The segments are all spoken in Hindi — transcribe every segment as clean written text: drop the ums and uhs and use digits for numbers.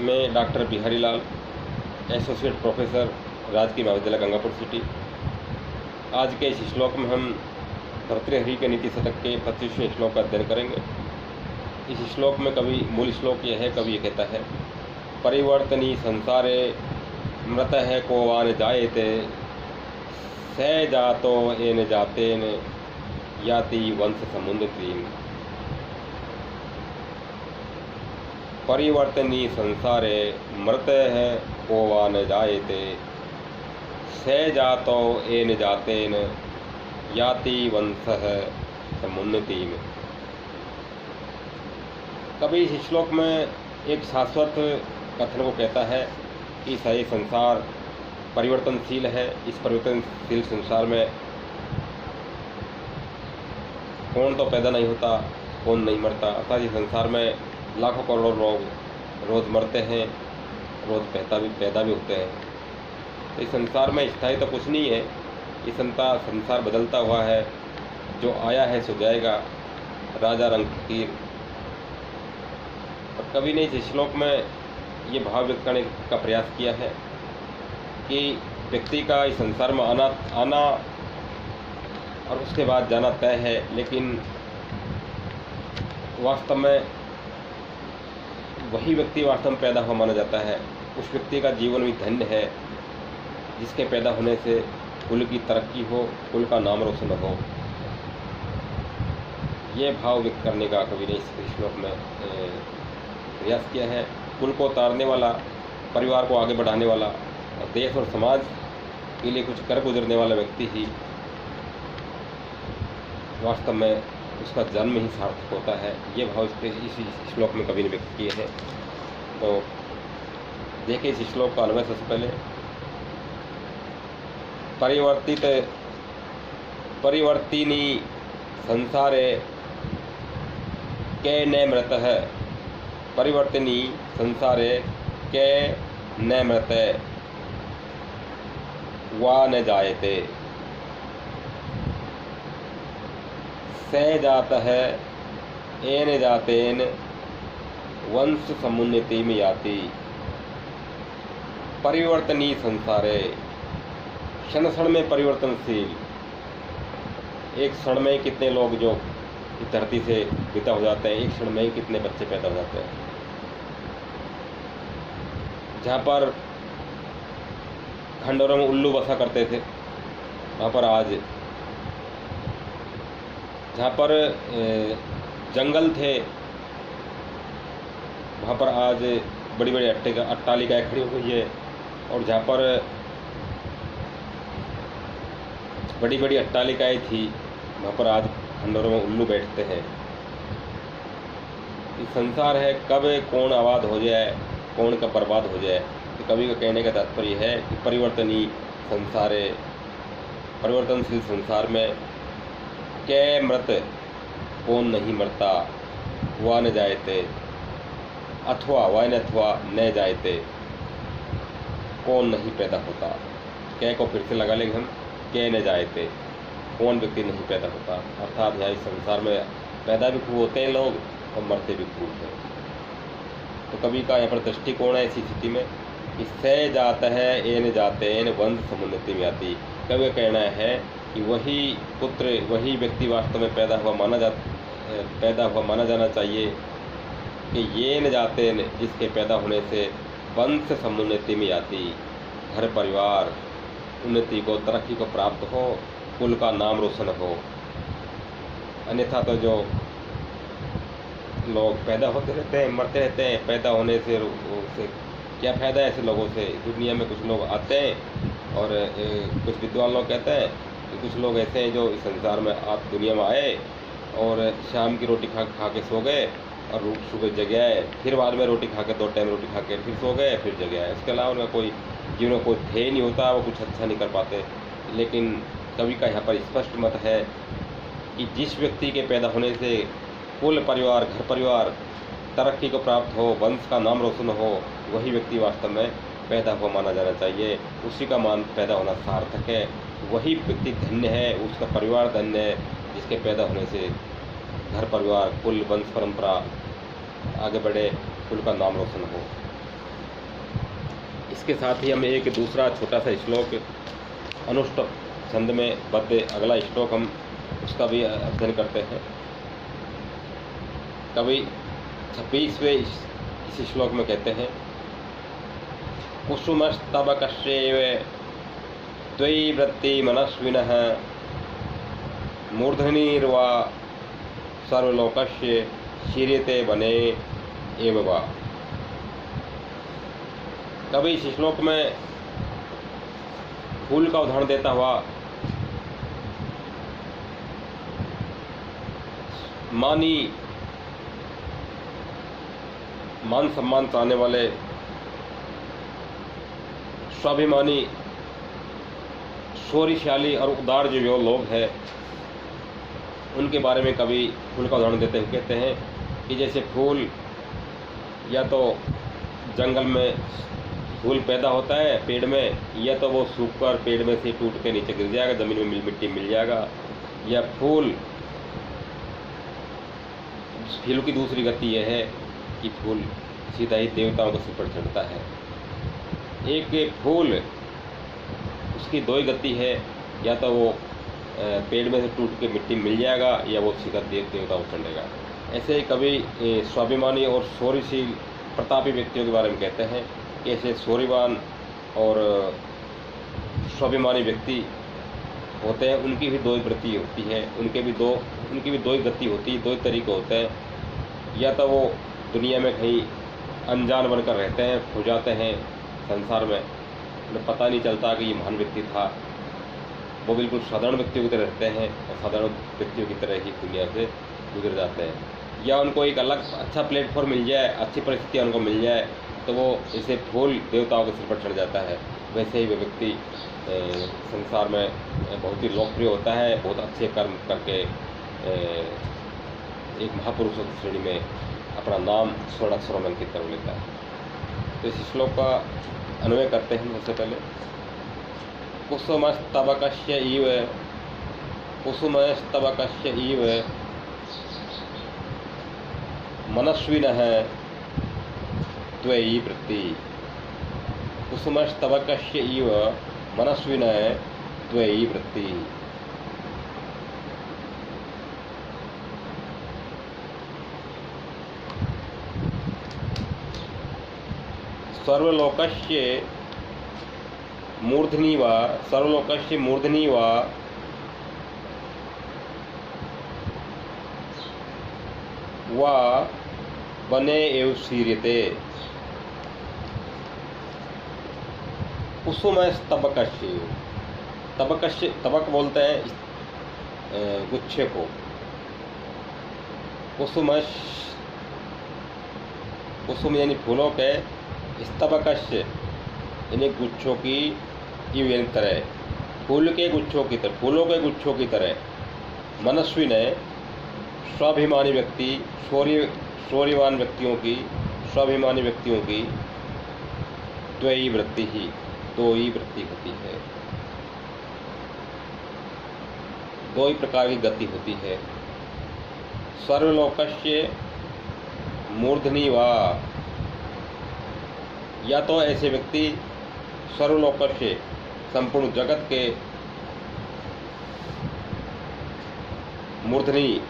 मैं डॉक्टर बिहारी लाल, एसोसिएट प्रोफेसर, राजकीय महाविद्यालय गंगापुर सिटी। आज के इस श्लोक में हम भर्तृहरि के नीति शतक के 25वें श्लोक का अध्ययन करेंगे। इस श्लोक में कवि मूल श्लोक यह है, कवि ये कहता है, परिवर्तनी संसारे मृतः को वान जायते स जातो एन जातेन याति वंश समुन्नति। परिवर्तनी संसारे मृतः को वान जायते स जातो एन जातेन याति वंशः समुन्नति। कवि इस श्लोक में एक शाश्वत कथन को कहता है कि सही संसार परिवर्तनशील है। इस परिवर्तनशील संसार में कौन तो पैदा नहीं होता, कौन नहीं मरता। अर्थात इस संसार में लाखों करोड़ों लोग रोज़ मरते हैं, रोज़ पैदा भी होते हैं। तो इस संसार में स्थायी तो कुछ नहीं है। ये संसार बदलता हुआ है, जो आया है सो जाएगा, राजा रंग फकीर। और कवि ने इस श्लोक में ये भाव व्यक्त करने का प्रयास किया है कि व्यक्ति का इस संसार में आना और उसके बाद जाना तय है, लेकिन वास्तव में वही व्यक्ति वास्तव में पैदा हुआ माना जाता है। उस व्यक्ति का जीवन भी धन्य है जिसके पैदा होने से कुल की तरक्की हो, कुल का नाम रोशन हो। ये भाव व्यक्त करने का कवि ने इस श्लोक में प्रयास किया है। कुल को तारने वाला, परिवार को आगे बढ़ाने वाला और देश और समाज के लिए कुछ कर गुजरने वाला व्यक्ति ही वास्तव में उसका जन्म ही सार्थक होता है। ये भाव इस श्लोक में कवि ने व्यक्त किए हैं। तो देखिए इस श्लोक का अन्वय सबसे पहले। परिवर्तिनी संसारे के न मृतः। परिवर्तिनी संसारे के न मृतः वा न जायते स जातः एन जातेन वंश समुन्नति में याति। परिवर्तनी संसारे, क्षण क्षण में परिवर्तनशील। एक क्षण में कितने लोग जो इस धरती से विदा हो जाते हैं, एक क्षण में ही कितने बच्चे पैदा हो जाते हैं। जहाँ पर खंडोरों में उल्लू बसा करते थे, वहाँ पर आज, जहाँ पर जंगल थे, वहाँ पर आज बड़ी बड़ी अट्टालिकाएँ खड़ी हो गई है। और जहाँ पर बड़ी बड़ी अट्टालिकाएँ थी, वहाँ पर आज खंडोरों में उल्लू बैठते हैं। ये संसार है, कब कौन आबाद हो जाए, कौन कब बर्बाद हो जाए। तो कवि का कहने का तात्पर्य है कि परिवर्तनी संसारे, परिवर्तनशील संसार में कै मृत, कौन नहीं मरता, वा न जायते, अथवा न जायते, कौन नहीं पैदा होता। कै को फिर से लगा लेंगे हम, कै न जायते, कौन व्यक्ति नहीं पैदा होता। अर्थात यहाँ इस संसार में पैदा भी खूब होते हैं लोग और मरते भी खूब हैं। तो कवि का यहाँ पर दृष्टिकोण है ऐसी स्थिति में कि स जात है एन जातेन वंश समुन्नति में आती। कवि का कहना है कि वही पुत्र, वही व्यक्ति वास्तव में पैदा हुआ माना जाना चाहिए कि ये न जातेन, जिसके पैदा होने से वंश समुन्नति में आती, घर परिवार उन्नति को, तरक्की को प्राप्त हो, कुल का नाम रोशन हो। अन्यथा तो जो लोग पैदा होते रहते हैं, मरते रहते हैं, पैदा होने से क्या फ़ायदा है ऐसे लोगों से। दुनिया में कुछ लोग आते हैं और कुछ विद्वान लोग कहते हैं कि कुछ लोग ऐसे हैं जो इस संसार में दुनिया में आए और शाम की रोटी खा के सो गए और सुबह जगे आए, फिर बाद में रोटी खा के 2 टाइम रोटी खा के फिर सो गए, फिर जगे आए। इसके अलावा उनका कोई जीवन में कोई ध्येय नहीं होता, वो कुछ अच्छा नहीं कर पाते। लेकिन कवि का यहाँ पर स्पष्ट मत है कि जिस व्यक्ति के पैदा होने से कुल परिवार, घर परिवार तरक्की को प्राप्त हो, वंश का नाम रोशन हो, वही व्यक्ति वास्तव में पैदा हुआ माना जाना चाहिए। उसी का पैदा होना सार्थक है। वही व्यक्ति धन्य है, उसका परिवार धन्य है, जिसके पैदा होने से घर परिवार, कुल, वंश परंपरा आगे बढ़े, कुल का नाम रोशन हो। इसके साथ ही हम एक दूसरा छोटा सा श्लोक अनुष्टुप छंद में बद्ध अगला श्लोक हम उसका भी अध्ययन करते हैं। कवि 26वें इस श्लोक में कहते हैं, कुसुमस्तबकस्यैव त्वयि वृत्ति मनस्विनः मूर्धनीर्वा सर्वलोकस्य शीर्यते वने एव वा। कवि इस श्लोक में फूल का उदाहरण देता हुआ मान सम्मान चाहने वाले स्वाभिमानी शौर्यशाली और उदार जो लोग हैं उनके बारे में कवि फूल का उदाहरण देते हुए कहते हैं कि जैसे फूल या तो जंगल में फूल पैदा होता है पेड़ में, या तो वो सूख कर पेड़ में से टूट के नीचे गिर जाएगा, ज़मीन में मिट्टी मिल जाएगा, या फूल की दूसरी गति यह है कि फूल सीधा ही देवताओं के सिर पर चढ़ता है। एक फूल उसकी दो ही गति है, या तो वो पेड़ में से टूट के मिट्टी मिल जाएगा या वो सीधा देवताओं को चढ़ेगा। ऐसे ही कभी स्वाभिमानी और शौर्यशील प्रतापी व्यक्तियों के बारे में कहते हैं कि ऐसे शौर्यवान और स्वाभिमानी व्यक्ति होते हैं, उनकी भी दो ही वृत्ति होती है, उनकी भी दो ही गति होती है, दो ही तरीके होते हैं। या तो वो दुनिया में कहीं अनजान बनकर रहते हैं, खो जाते हैं संसार में, उन्हें पता नहीं चलता कि ये महान व्यक्ति था, वो बिल्कुल साधारण व्यक्तियों की तरह रहते हैं और साधारण व्यक्तियों की तरह ही दुनिया से गुजर जाते हैं। या उनको एक अलग अच्छा प्लेटफॉर्म मिल जाए, अच्छी परिस्थितियाँ उनको मिल जाए, तो वो जैसे फूल देवताओं के सिर पर चढ़ जाता है, वैसे ही वो व्यक्ति संसार में बहुत ही लोकप्रिय होता है, बहुत अच्छे कर्म करके एक महापुरुषों की श्रेणी में अपना नाम स्वर्ण अक्षरों में अंकित कर लेता है। तो इस श्लोक का अन्वय करते हैं सबसे पहले। कुसुमस्तबकस्य इव मनस्विनः त्वयि वृत्ति। कुसुमस्तबकस्य इव मनस्विनः त्वयि वृत्ति। सर्वलोकस्य मूर्धनि वा वने एव शीर्यते। कुसुमस्तबकस्य, तबक बोलते हैं गुच्छे को। कुसुम यानी फूलों के, स्तबकस्य यानी गुच्छों की यानी तरह, फूलों के गुच्छों की तरह। मनस्विन है स्वाभिमानी व्यक्ति, शौर्यवान व्यक्तियों की, स्वाभिमानी व्यक्तियों की द्वयी वृत्ति ही, दो ही वृत्ति होती है, दो ही प्रकार की गति होती है। सर्वलोकस्य मूर्धनि वा, या तो ऐसे व्यक्ति सर्वलोकस्य संपूर्ण जगत के मूर्धनि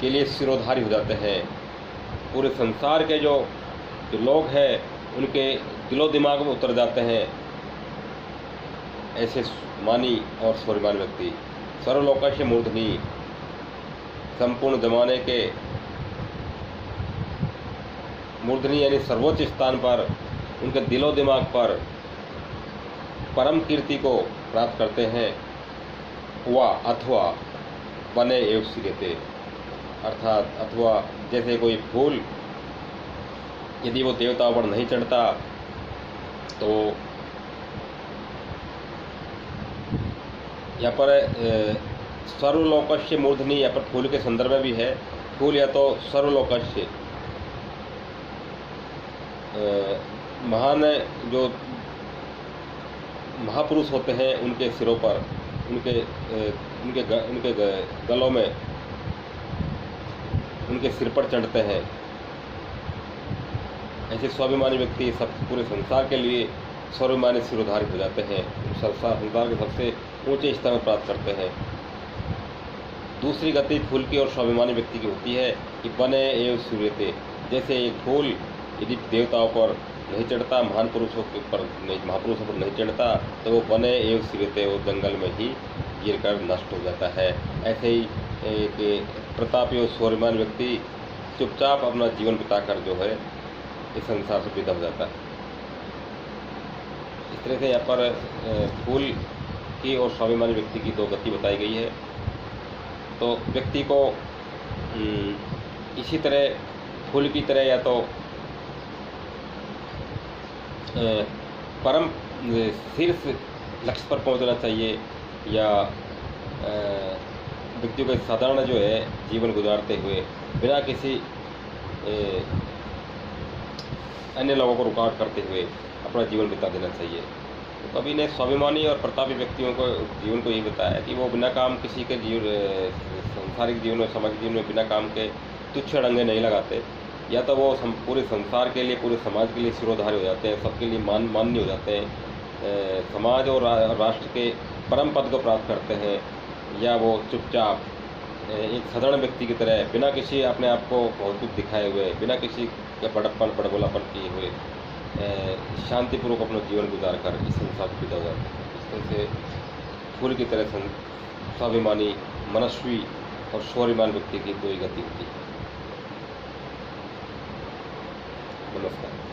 के लिए सिरोधारी हो जाते हैं। पूरे संसार के जो लोग हैं उनके दिलो दिमाग में उतर जाते हैं ऐसे मानी और शौर्यवान व्यक्ति। सर्वलोकस्य मूर्धनि, संपूर्ण जमाने के मूर्धनि यानी सर्वोच्च स्थान पर, उनके दिलो दिमाग पर परम कीर्ति को प्राप्त करते हैं। वा अथवा वने एव शीर्यते, अर्थात अथवा जैसे कोई फूल यदि वो देवताओं पर नहीं चढ़ता तो यहाँ पर सर्वलोकस्य मूर्धनि, यहाँ पर फूल के संदर्भ में भी है। फूल या तो सर्वलोकस्य महान जो महापुरुष होते हैं उनके सिरों पर, उनके गलों में, उनके सिर पर चढ़ते हैं। ऐसे स्वाभिमानी व्यक्ति सब पूरे संसार के लिए स्वाभिमानी सिरोधारी हो जाते हैं, संसार के सबसे ऊंचे स्तर में प्राप्त करते हैं। दूसरी गति फूल की और स्वाभिमानी व्यक्ति की होती है कि बने एवं सूर्यते। जैसे एक फूल यदि देवताओं पर नहीं चढ़ता, महापुरुषों पर नहीं चढ़ता, तो वो बने एवं सूर्यते, वो जंगल में ही गिर कर नष्ट हो जाता है। ऐसे ही एक प्रतापी और स्वाभिमानी व्यक्ति चुपचाप अपना जीवन बिताकर जो है इस संसार से विदा हो जाता है। इस तरह से यहाँ पर फूल की और स्वाभिमानी व्यक्ति की दो गति बताई गई है। तो व्यक्ति को इसी तरह फूल की तरह या तो परम शीर्ष लक्ष्य पर पहुंचना चाहिए, या व्यक्ति को साधारण जो है जीवन गुजारते हुए बिना किसी अन्य लोगों को रुकावट करते हुए अपना जीवन बिता देना चाहिए। तो कवि ने स्वाभिमानी और प्रतापी व्यक्तियों को जीवन को यही बताया कि वो बिना काम किसी के सांसारिक जीवन में, सामाजिक जीवन में बिना काम के तुच्छ अड़ंगे नहीं लगाते। या तो वो पूरे संसार के लिए, पूरे समाज के लिए सिरोधारी हो जाते हैं, सबके लिए मान्य हो जाते हैं, समाज और राष्ट्र के परम पद को प्राप्त करते हैं, या वो चुपचाप एक साधारण व्यक्ति की तरह बिना किसी अपने आप को बहुत कुछ दिखाए हुए, बिना किसी के बड़बोलापन किए हुए शांतिपूर्वक अपना जीवन गुजार कर इस संसार से विदा हो जाते हैं। इस तरह से फूल की तरह स्वाभिमानी, मनस्वी और स्वाभिमान व्यक्ति की दो ही गति होती है। नमस्कार।